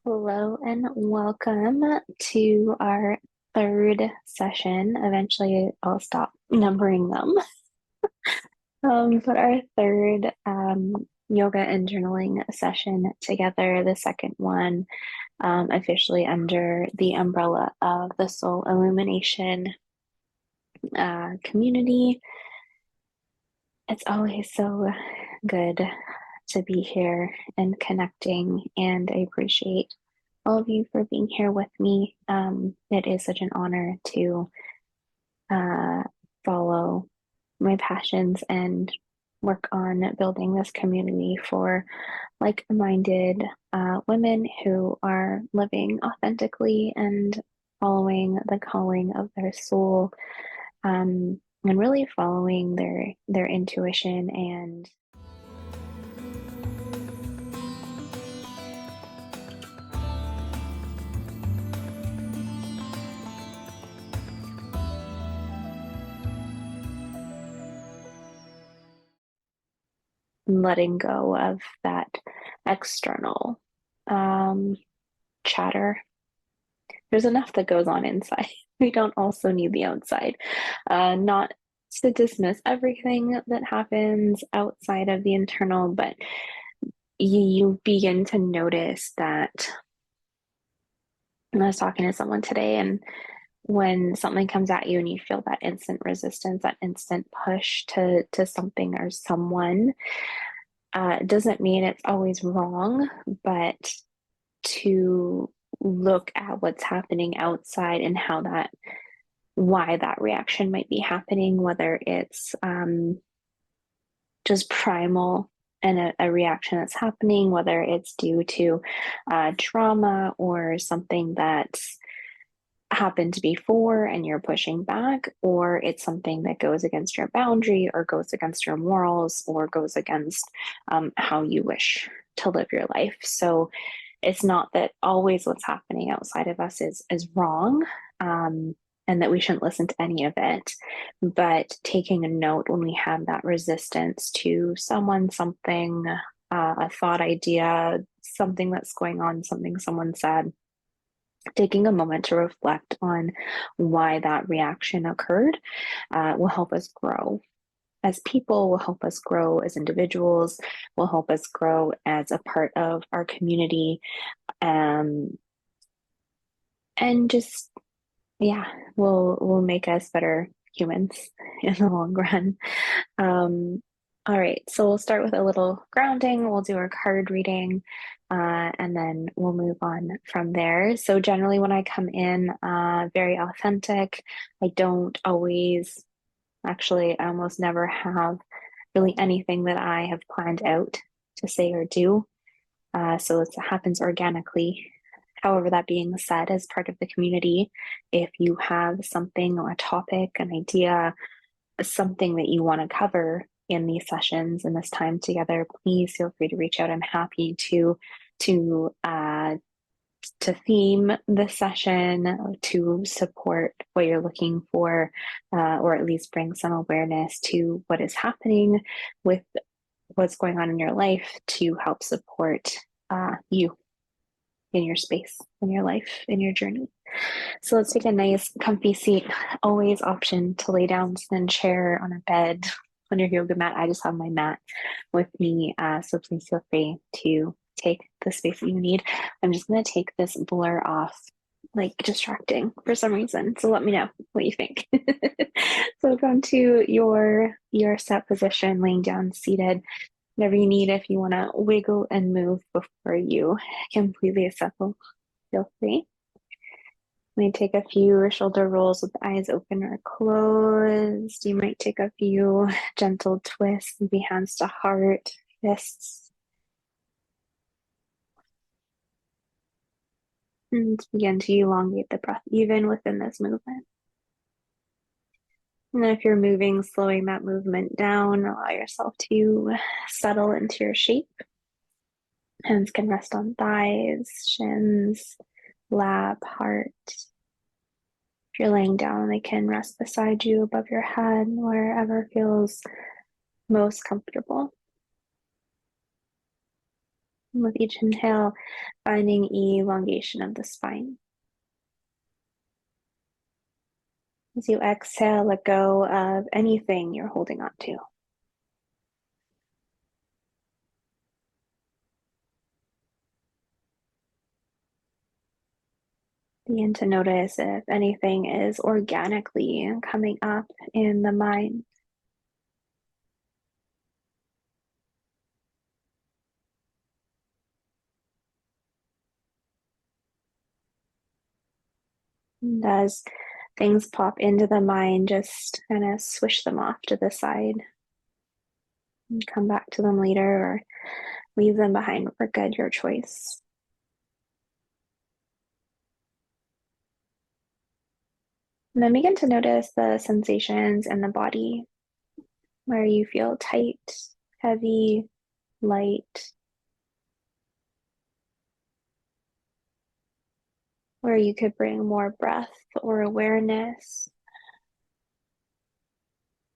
Hello and welcome to our third session. Eventually, I'll stop numbering them. But our third yoga and journaling session together, the second one officially under the umbrella of the Soul Illumination community. It's always so good to be here and connecting, and I appreciate all of you for being here with me. It is such an honor to uh, follow my passions and work on building this community for like-minded women who are living authentically and following the calling of their soul, and really following their intuition and letting go of that external um, chatter. There's enough that goes on inside. We don't also need the outside. Not to dismiss everything that happens outside of the internal, but you begin to notice that. And I was talking to someone today, and when something comes at you and you feel that instant resistance, that instant push to something or someone, it doesn't mean it's always wrong, but to look at what's happening outside and why that reaction might be happening, whether it's just primal and a reaction that's happening, whether it's due to trauma or something that's happened before and you're pushing back, or it's something that goes against your boundary or goes against your morals or goes against how you wish to live your life. So it's not that always what's happening outside of us is wrong, and that we shouldn't listen to any of it, but taking a note when we have that resistance to someone, something, a thought, idea, something that's going on, something someone said, taking a moment to reflect on why that reaction occurred will help us grow as people, will help us grow as individuals, will help us grow as a part of our community, and just, yeah, will make us better humans in the long run. All right, so we'll start with a little grounding. We'll do our card reading, and then we'll move on from there. So generally, when I come in, very authentic. I don't always, actually, I almost never have really anything that I have planned out to say or do. So it happens organically. However, that being said, as part of the community, if you have something or a topic, an idea, something that you want to cover in these sessions and this time together, please feel free to reach out. I'm happy to to theme the session to support what you're looking for, or at least bring some awareness to what is happening with what's going on in your life to help support you in your space, in your life, in your journey. So let's take a nice comfy seat. Always option to lay down in a chair, on a bed, on your yoga mat. I just have my mat with me, so please feel free to take the space that you need. I'm just going to take this blur off, like distracting for some reason. So let me know what you think. So come to your set position, laying down, seated. Whatever you need, if you want to wiggle and move before you completely settle, feel free. You might take a few shoulder rolls with the eyes open or closed. You might take a few gentle twists, maybe hands to heart, fists. And begin to elongate the breath even within this movement. And if you're moving, slowing that movement down, allow yourself to settle into your shape. Hands can rest on thighs, shins, lap, heart. If you're laying down, they can rest beside you, above your head, wherever feels most comfortable. And with each inhale, finding elongation of the spine. As you exhale, let go of anything you're holding on to. Begin to notice if anything is organically coming up in the mind. And as things pop into the mind, just kind of swish them off to the side and come back to them later or leave them behind for good, your choice. And then begin to notice the sensations in the body where you feel tight, heavy, light, where you could bring more breath or awareness,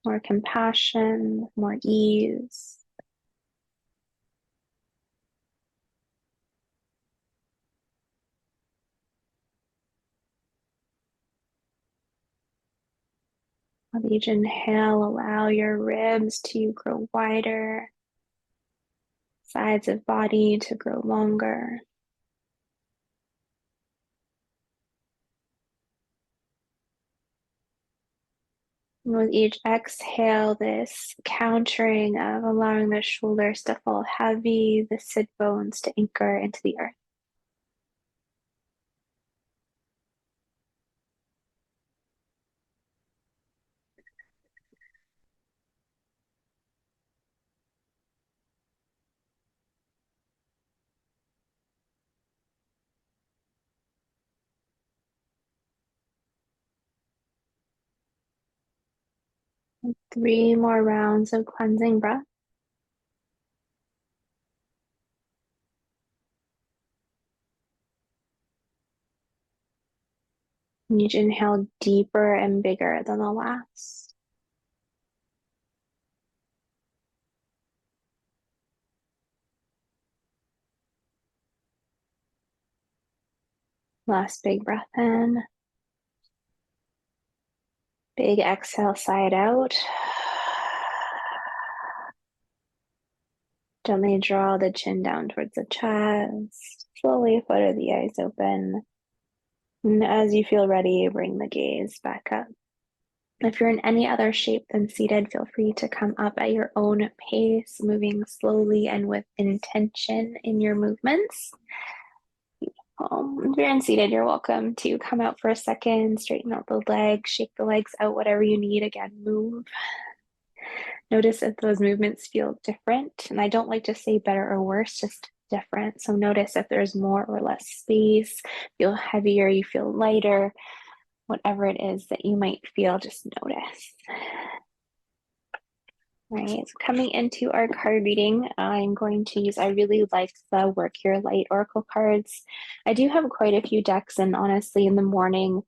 more compassion, more ease. With each inhale, allow your ribs to grow wider, sides of body to grow longer. And with each exhale, this countering of allowing the shoulders to fall heavy, the sit bones to anchor into the earth. And 3 more rounds of cleansing breath. And each inhale deeper and bigger than the last. Last big breath in. Big exhale, side out. Gently draw the chin down towards the chest. Slowly flutter the eyes open. And as you feel ready, bring the gaze back up. If you're in any other shape than seated, feel free to come up at your own pace, moving slowly and with intention in your movements. If you're in seated, you're welcome to come out for a second, straighten out the legs, shake the legs out, whatever you need. Again, move. Notice if those movements feel different. And I don't like to say better or worse, just different. So notice if there's more or less space, feel heavier, you feel lighter, whatever it is that you might feel, just notice. All right, so coming into our card reading, I'm going to use, I really like the Work Your Light Oracle cards. I do have quite a few decks, and honestly, in the morning,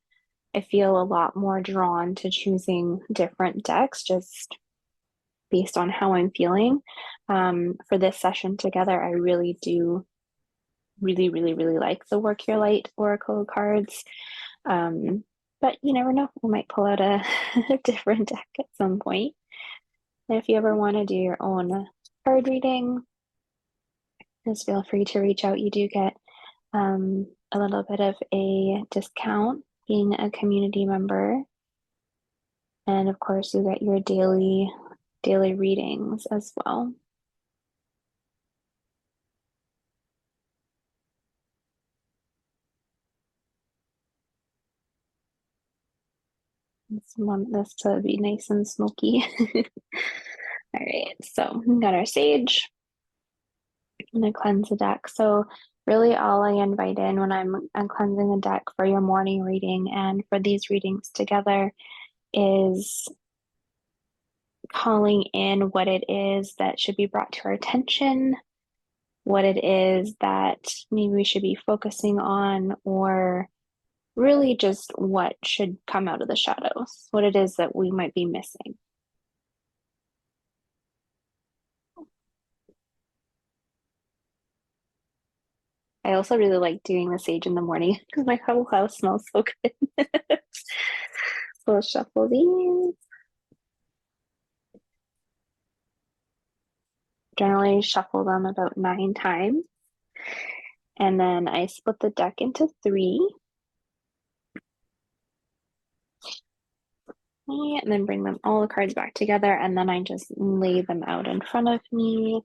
I feel a lot more drawn to choosing different decks just based on how I'm feeling. For this session together, I really do really like the Work Your Light Oracle cards. But you never know, we might pull out a different deck at some point. And if you ever want to do your own card reading, just feel free to reach out. You do get a little bit of a discount being a community member. And of course, you get your daily readings as well. Just want this to be nice and smoky. All right, so we got our sage. I'm gonna cleanse the deck. So really all I invite in when I'm cleansing the deck for your morning reading and for these readings together is calling in what it is that should be brought to our attention, what it is that maybe we should be focusing on, or really just what should come out of the shadows, what it is that we might be missing. I also really like doing the sage in the morning because my whole house smells so good. So we'll shuffle these. Generally shuffle them about 9 times. And then I split the deck into three. And then bring them all the cards back together. And then I just lay them out in front of me.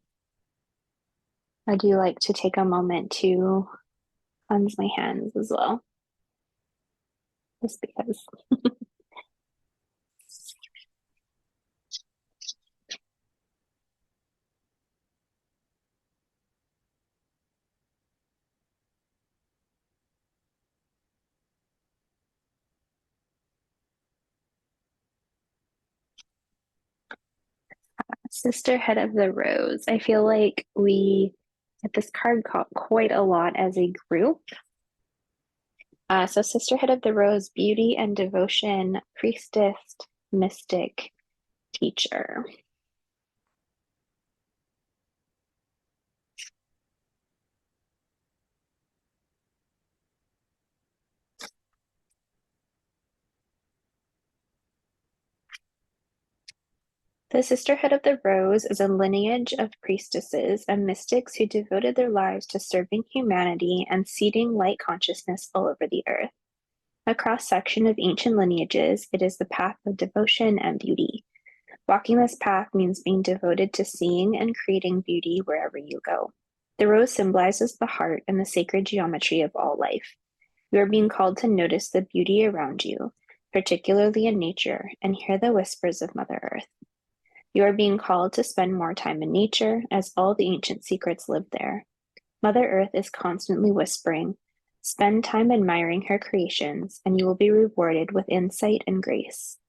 I do like to take a moment to cleanse my hands as well, just because. Sisterhood of the Rose. I feel like we get this card quite a lot as a group. So Sisterhood of the Rose, beauty and devotion, priestess, mystic, teacher. The Sisterhood of the Rose is a lineage of priestesses and mystics who devoted their lives to serving humanity and seeding light consciousness all over the earth. A cross-section of ancient lineages, it is the path of devotion and beauty. Walking this path means being devoted to seeing and creating beauty wherever you go. The rose symbolizes the heart and the sacred geometry of all life. You are being called to notice the beauty around you, particularly in nature, and hear the whispers of Mother Earth. You are being called to spend more time in nature, as all the ancient secrets live there. Mother Earth is constantly whispering, spend time admiring her creations, and you will be rewarded with insight and grace.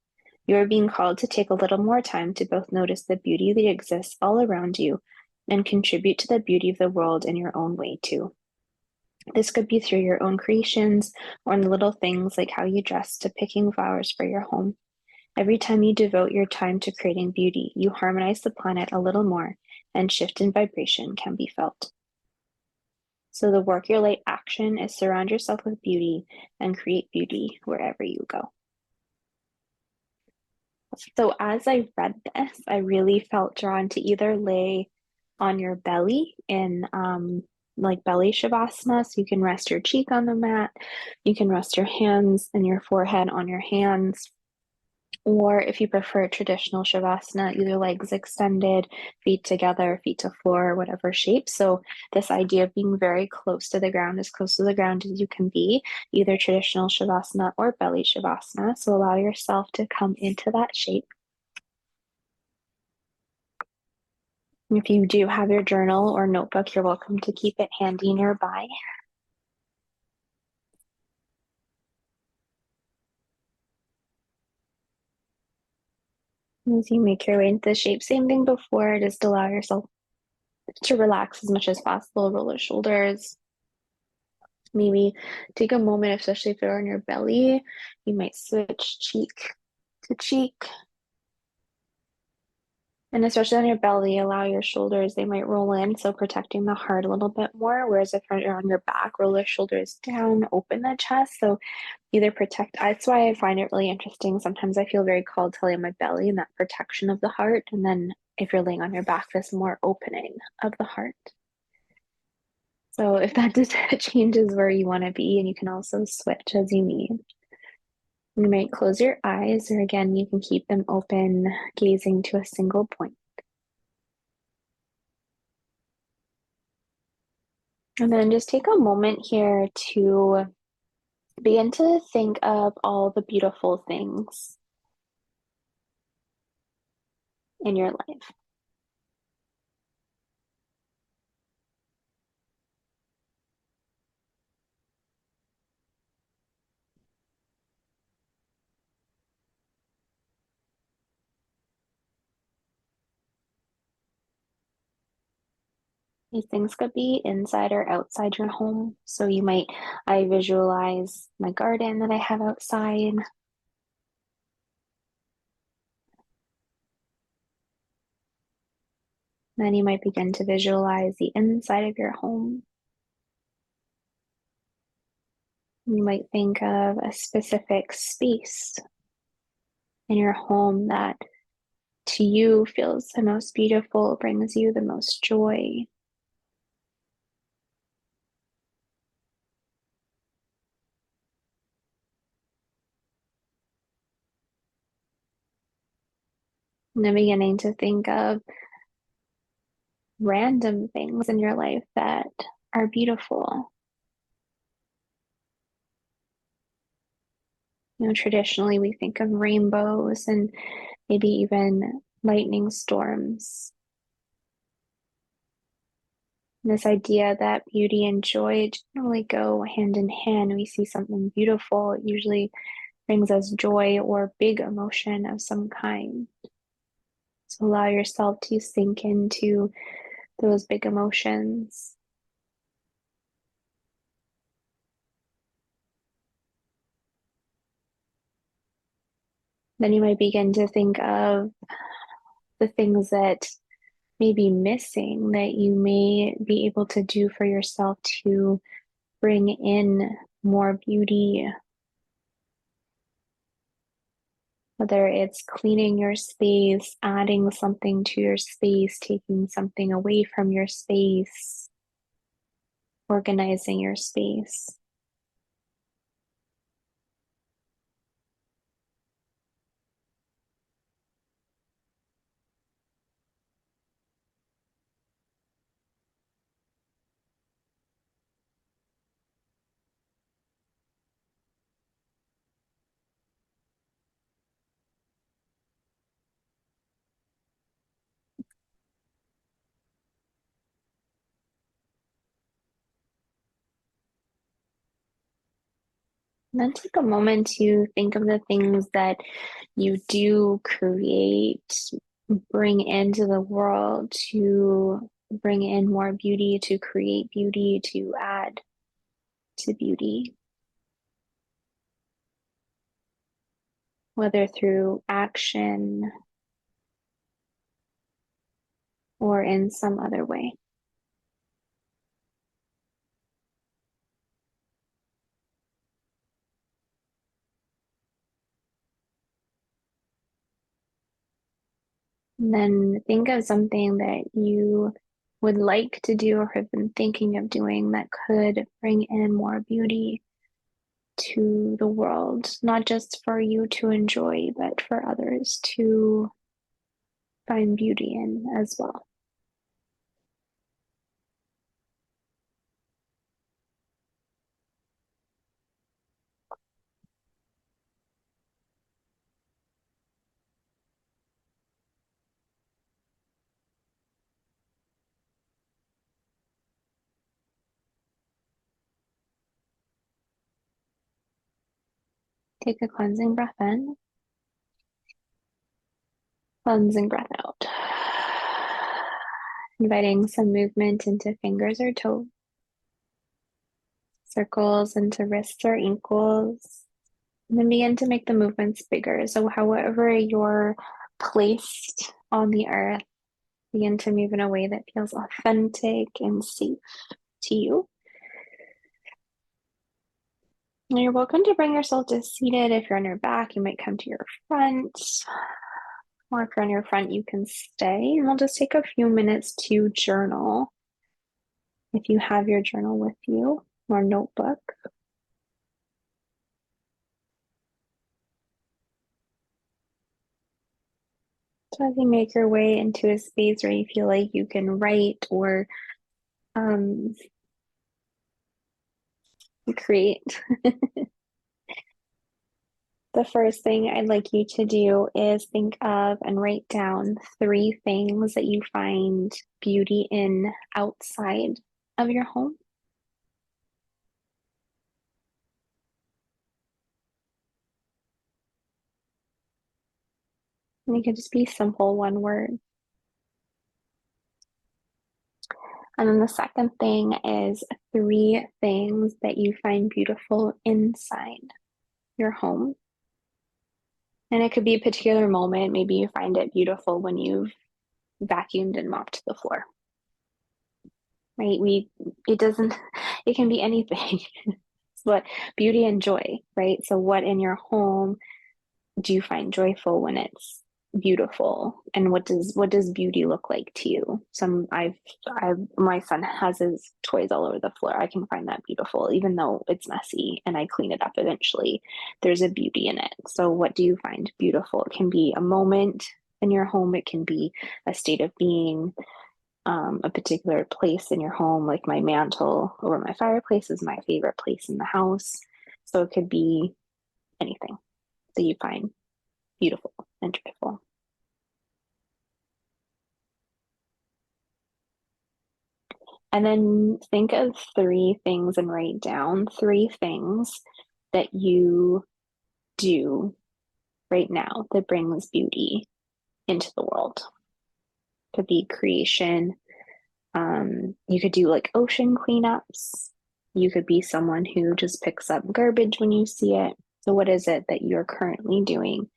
You are being called to take a little more time to both notice the beauty that exists all around you and contribute to the beauty of the world in your own way, too. This could be through your own creations or in the little things like how you dress to picking flowers for your home. Every time you devote your time to creating beauty, you harmonize the planet a little more, and shift in vibration can be felt. So the work your light action is surround yourself with beauty and create beauty wherever you go. So as I read this, I really felt drawn to either lay on your belly in like belly shavasana. So you can rest your cheek on the mat. You can rest your hands and your forehead on your hands. Or if you prefer traditional shavasana, either legs extended, feet together, feet to floor, whatever shape. So this idea of being very close to the ground, as close to the ground as you can be, either traditional shavasana or belly shavasana. So allow yourself to come into that shape. If you do have your journal or notebook, you're welcome to keep it handy nearby. As you make your way into the shape, same thing before, just allow yourself to relax as much as possible, roll the shoulders. Maybe take a moment, especially if you're on your belly, you might switch cheek to cheek. And especially on your belly, allow your shoulders, they might roll in, so protecting the heart a little bit more. Whereas if you're on your back, roll the shoulders down, open the chest. So either protect, that's why I find it really interesting. Sometimes I feel very called to lay on my belly and that protection of the heart. And then if you're laying on your back, this more opening of the heart. So if that just changes where you want to be, and you can also switch as you need. You might close your eyes, or again, you can keep them open, gazing to a single point. And then just take a moment here to begin to think of all the beautiful things in your life. These things could be inside or outside your home. So I visualize my garden that I have outside. Then you might begin to visualize the inside of your home. You might think of a specific space in your home that to you feels the most beautiful, brings you the most joy. And then beginning to think of random things in your life that are beautiful. Traditionally we think of rainbows and maybe even lightning storms. This idea that beauty and joy generally go hand in hand. We see something beautiful, it usually brings us joy or big emotion of some kind. So allow yourself to sink into those big emotions. Then you might begin to think of the things that may be missing that you may be able to do for yourself to bring in more beauty, whether it's cleaning your space, adding something to your space, taking something away from your space, organizing your space. And then take a moment to think of the things that you do create, bring into the world to bring in more beauty, to create beauty, to add to beauty, whether through action or in some other way. And then think of something that you would like to do or have been thinking of doing that could bring in more beauty to the world, not just for you to enjoy, but for others to find beauty in as well. Take a cleansing breath in, cleansing breath out. Inviting some movement into fingers or toes, circles into wrists or ankles, and then begin to make the movements bigger. So, however you're placed on the earth, begin to move in a way that feels authentic and safe to you. And you're welcome to bring yourself to seated. If you're on your back, you might come to your front. Or if you're on your front, you can stay. And we'll just take a few minutes to journal. If you have your journal with you or notebook. So as you make your way into a space where you feel like you can write or create, the first thing I'd like you to do is think of and write down 3 things that you find beauty in outside of your home. And it could just be simple, one word. And then the second thing is 3 things that you find beautiful inside your home. And it could be a particular moment. Maybe you find it beautiful when you've vacuumed and mopped the floor. Right? It can be anything. What beauty and joy, right? So what in your home do you find joyful when it's beautiful? And what does beauty look like to you? My son has his toys all over the floor. I can find that beautiful, even though it's messy and I clean it up eventually. There's a beauty in it. So what do you find beautiful? It can be a moment in your home, it can be a state of being, a particular place in your home, like my mantle over my fireplace is my favorite place in the house. So it could be anything that you find beautiful and joyful. And then think of three things and write down three things that you do right now that brings beauty into the world. Could be creation. You could do like ocean cleanups. You could be someone who just picks up garbage when you see it. So, what is it that you're currently doing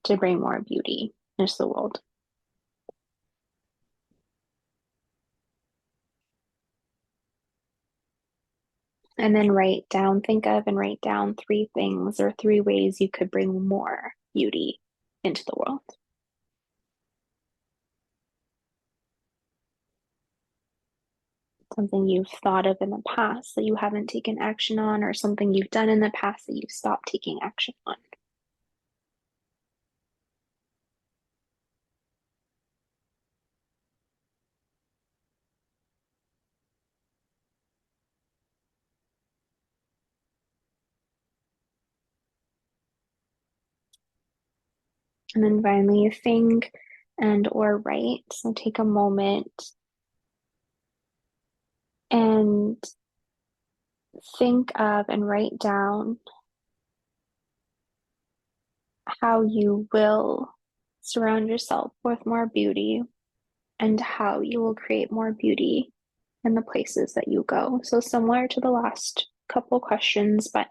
to bring more beauty into the world? And then think of and write down three things or three ways you could bring more beauty into the world. Something you've thought of in the past that you haven't taken action on, or something you've done in the past that you've stopped taking action on. And then finally, think and or write. So take a moment and think of and write down how you will surround yourself with more beauty and how you will create more beauty in the places that you go. So similar to the last couple questions, but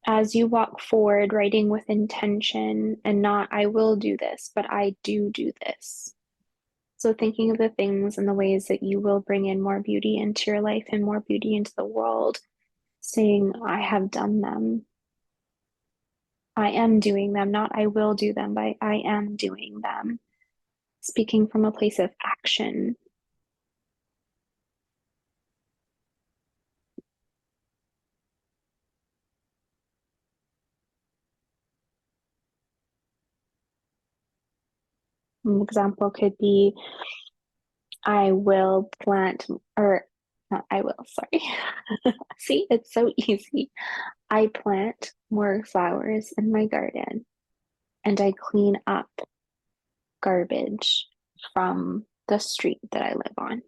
as you walk forward, writing with intention and not, I will do this, but I do this. So thinking of the things and the ways that you will bring in more beauty into your life and more beauty into the world, saying, I have done them. I am doing them, not I will do them, but I am doing them. Speaking from a place of action. An example could be, I will plant, or not I will, sorry. See, it's so easy. I plant more flowers in my garden and I clean up garbage from the street that I live on.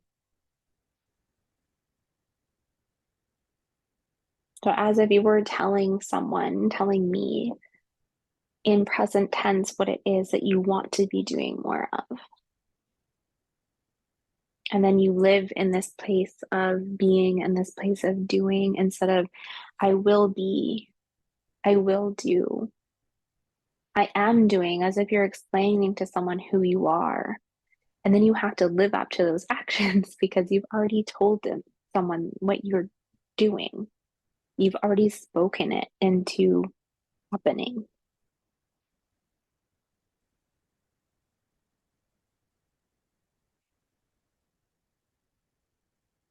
So, as if you were telling someone, telling me in present tense what it is that you want to be doing more of. And then you live in this place of being and this place of doing instead of, I will be, I will do, I am doing, as if you're explaining to someone who you are. And then you have to live up to those actions because you've already told someone what you're doing. You've already spoken it into happening.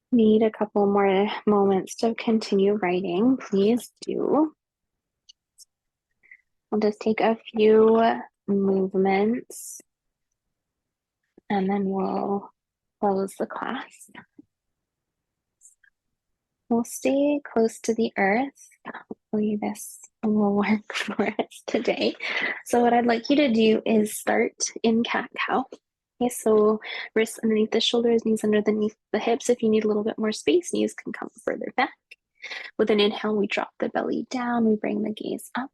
Need a couple more moments to continue writing, please do. I'll just take a few movements and then we'll close the class. We'll stay close to the earth. Hopefully this will work for us today. So what I'd like you to do is start in cat-cow. Okay, so wrists underneath the shoulders, knees underneath the hips. If you need a little bit more space, knees can come further back. With an inhale, we drop the belly down. We bring the gaze up.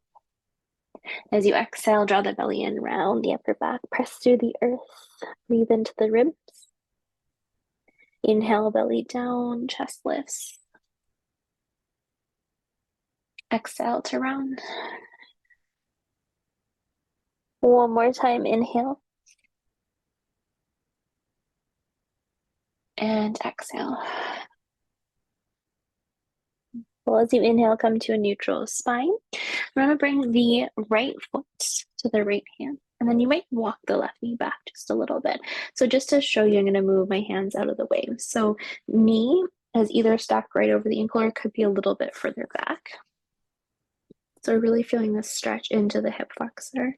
As you exhale, draw the belly in, round the upper back. Press through the earth. Breathe into the ribs. Inhale, belly down, chest lifts. Exhale to round. One more time, inhale. And exhale. Well, as you inhale, come to a neutral spine. We're going to bring the right foot to the right hand. And then you might walk the left knee back just a little bit. So just to show you, I'm going to move my hands out of the way. So knee is either stacked right over the ankle or could be a little bit further back. So really feeling this stretch into the hip flexor.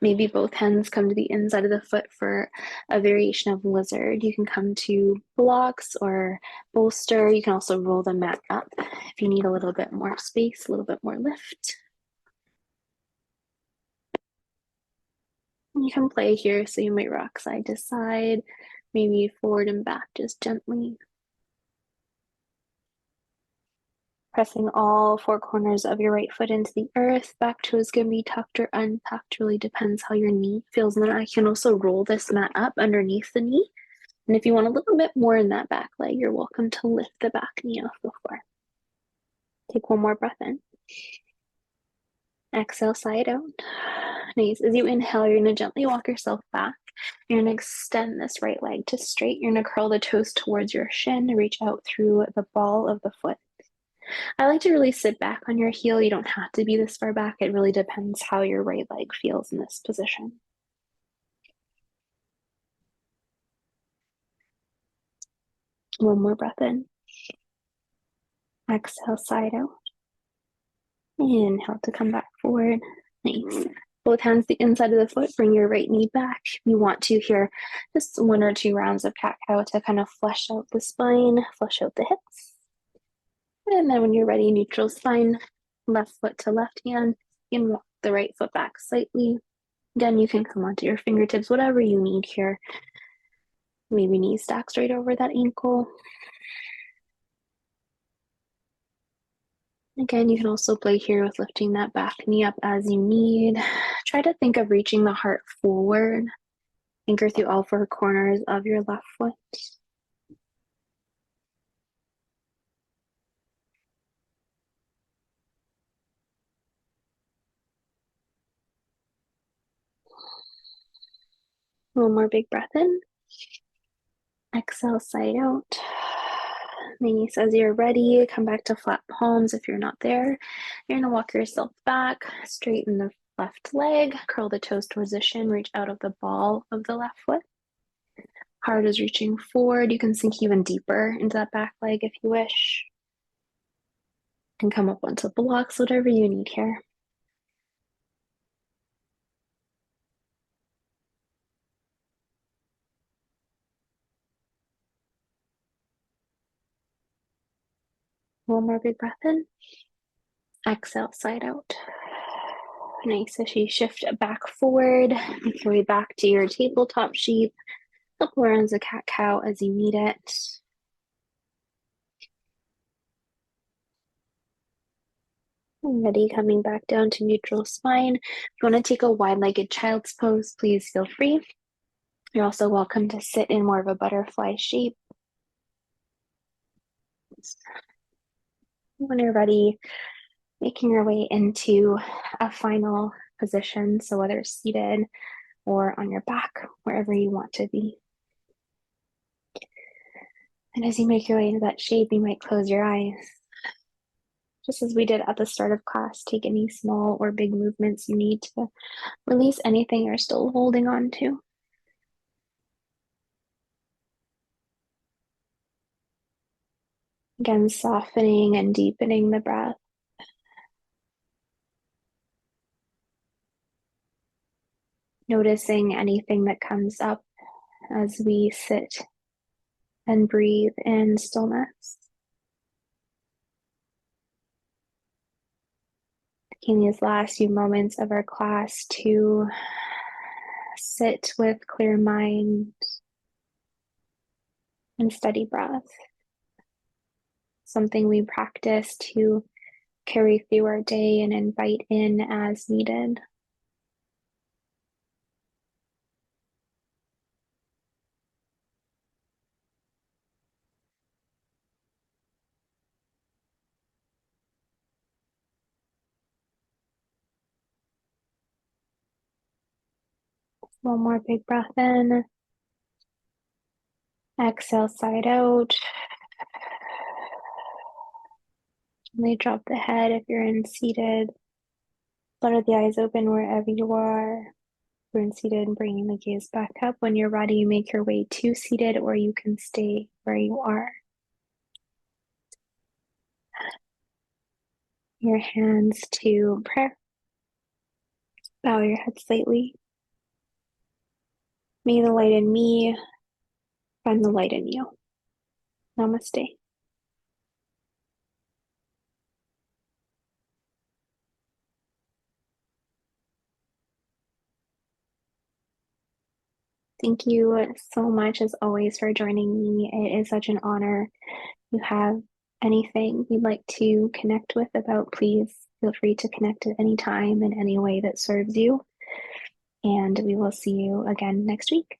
Maybe both hands come to the inside of the foot for a variation of lizard. You can come to blocks or bolster. You can also roll the mat up if you need a little bit more space, a little bit more lift. You can play here, so you might rock side to side, maybe forward and back just gently. Pressing all four corners of your right foot into the earth. Back toes can be tucked or untucked, really depends how your knee feels. And then I can also roll this mat up underneath the knee. And if you want a little bit more in that back leg, you're welcome to lift the back knee off the floor. Take one more breath in. Exhale, side out. Nice. As you inhale, you're going to gently walk yourself back. You're going to extend this right leg to straight. You're going to curl the toes towards your shin, reach out through the ball of the foot. I like to really sit back on your heel. You don't have to be this far back. It really depends how your right leg feels in this position. One more breath in. Exhale, side out. Inhale to come back forward. Nice. Both hands the inside of the foot. Bring your right knee back. You want to here just 1 or 2 rounds of cat-cow to kind of flesh out the spine, flesh out the hips. And then when you're ready, neutral spine, left foot to left hand. You can walk the right foot back slightly. Again, you can come onto your fingertips, whatever you need here. Maybe knee stack straight over that ankle. Again, you can also play here with lifting that back knee up as you need. Try to think of reaching the heart forward. Anchor through all four corners of your left foot. One more big breath in. Exhale, side out. Nice. As you're ready, come back to flat palms if you're not there. You're going to walk yourself back, straighten the left leg, curl the toes towards the shin, reach out of the ball of the left foot. Heart is reaching forward. You can sink even deeper into that back leg if you wish. You can come up onto blocks, whatever you need here. One more big breath in. Exhale, side out. Nice. As you shift back forward, make your way back to your tabletop sheep. Couple rounds of cat-cow as you need it. Ready, coming back down to neutral spine. If you want to take a wide-legged child's pose, please feel free. You're also welcome to sit in more of a butterfly shape. When you're ready, making your way into a final position. So whether seated or on your back, wherever you want to be. And as you make your way into that shape, you might close your eyes. Just as we did at the start of class, take any small or big movements you need to release anything you're still holding on to. Again, softening and deepening the breath. Noticing anything that comes up as we sit and breathe in stillness. Taking these last few moments of our class to sit with clear mind and steady breath. Something we practice to carry through our day and invite in as needed. One more big breath in. Exhale, side out. Gently drop the head if you're in seated. Flutter the eyes open wherever you are. If you're in seated, bringing the gaze back up. When you're ready, make your way to seated, or you can stay where you are. Your hands to prayer. Bow your head slightly. May the light in me find the light in you. Namaste. Thank you so much, as always, for joining me. It is such an honor. If you have anything you'd like to connect with about, please feel free to connect at any time in any way that serves you. And we will see you again next week.